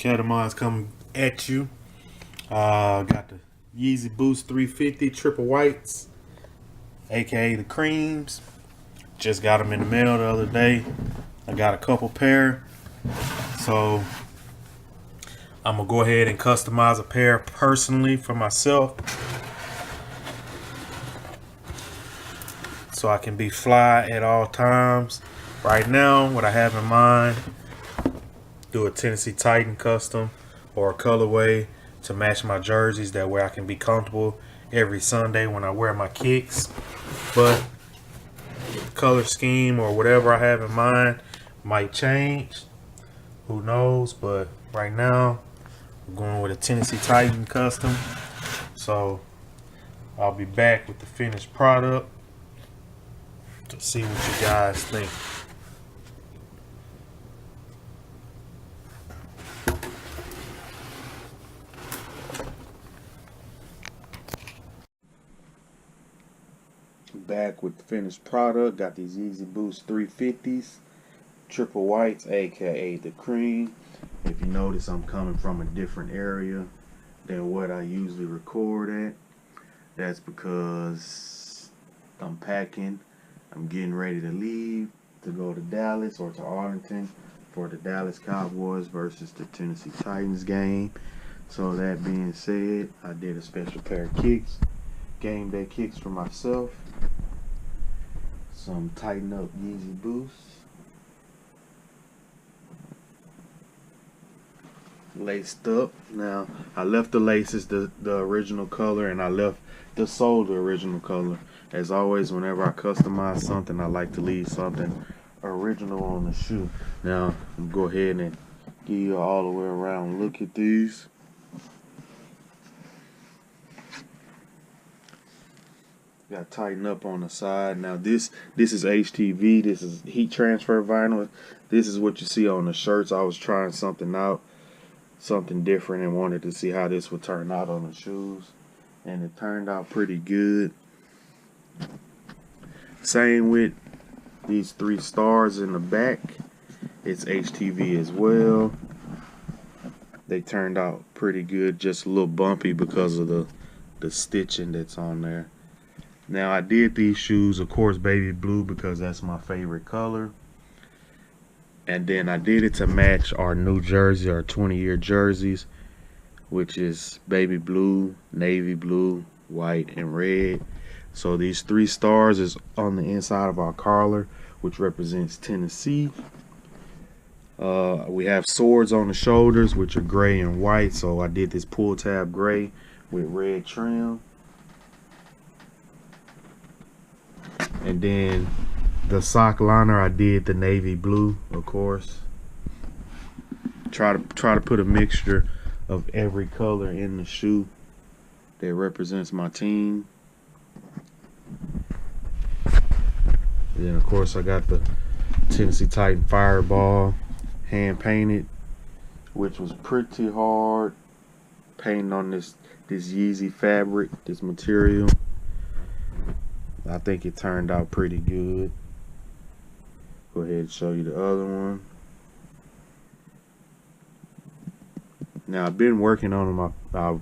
Catamon's coming at you. Got the Yeezy Boost 350 triple whites, aka the creams. Just got them in the mail the other day. I got a couple pair, so I'm gonna go ahead and customize a pair personally for myself, so I can be fly at all times. Right now, what I have in mind, do a Tennessee Titan custom or a colorway to match my jerseys. That way I can be comfortable every Sunday when I wear my kicks. But color scheme or whatever I have in mind might change. Who knows? But right now I'm going with a Tennessee Titan custom. So I'll be back with the finished product to see what you guys think. Back with the finished product. Got these Yeezy Boost 350s, triple whites, aka the cream. If you notice, I'm coming from a different area than what I usually record at. That's because I'm packing. I'm getting ready to leave to go to Dallas or to Arlington for the Dallas Cowboys versus the Tennessee Titans game. So that being said, I did a special pair of kicks, game day kicks for myself. Some tighten up Yeezy Boosts. Laced up. Now I left the laces the original color, and I left the sole the original color. As always, whenever I customize something, I like to leave something original on the shoe. Now I'm gonna go ahead and give you all the way around look at these. Got tighten up on the side. Now this is HTV. This is heat transfer vinyl. This is what you see on the shirts. I was trying something out, something different, and wanted to see how this would turn out on the shoes, and it turned out pretty good. Same with these 3 stars in the back. It's HTV as well. They turned out pretty good, just a little bumpy because of the stitching that's on there. Now I did these shoes, of course, baby blue, because that's my favorite color. And then I did it to match our new jersey, our 20-year jerseys, which is baby blue, navy blue, white, and red. So these 3 stars is on the inside of our collar, which represents Tennessee. We have swords on the shoulders, which are gray and white. So I did this pull tab gray with red trim. And then the sock liner, I did the navy blue, of course. Try to put a mixture of every color in the shoe that represents my team. And then of course I got the Tennessee Titan Fireball hand painted, which was pretty hard painting on this Yeezy fabric, this material. I think it turned out pretty good. Go ahead and show you the other one. Now I've been working on I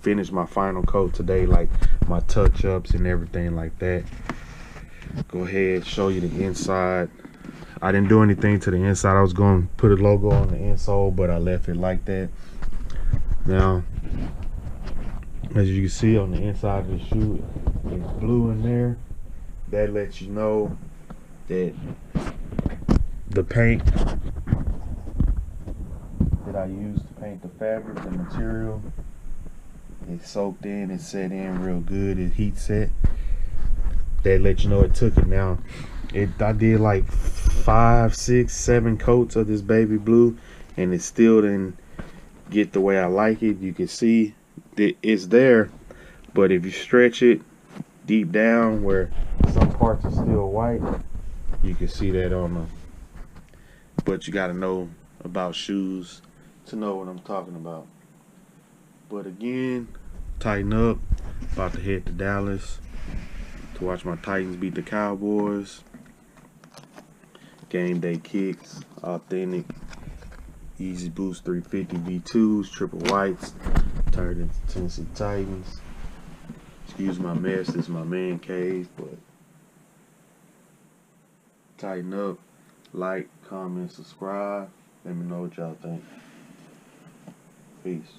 finished my final coat today, like my touch-ups and everything like that. Go ahead and show you the inside. I didn't do anything to the inside. I was going to put a logo on the insole, but I left it like that. Now, as you can see on the inside of the shoe, it's blue in there. That lets you know that the paint that I used to paint the fabric, the material, it soaked in, it set in real good, it heat set. That lets you know it took it. Now, I did like 5, 6, 7 coats of this baby blue, and it still didn't get the way I like it. You can see that it's there, but if you stretch it deep down where some parts are still white, you can see that on the. But you got to know about shoes to know what I'm talking about. But again, tighten up. About to head to Dallas to watch my Titans beat the Cowboys. Game day kicks, authentic Yeezy Boost 350 V2s, triple whites, turned into Tennessee Titans. Excuse my mess, this is my man cave, but tighten up, like, comment, subscribe. Let me know what y'all think. Peace.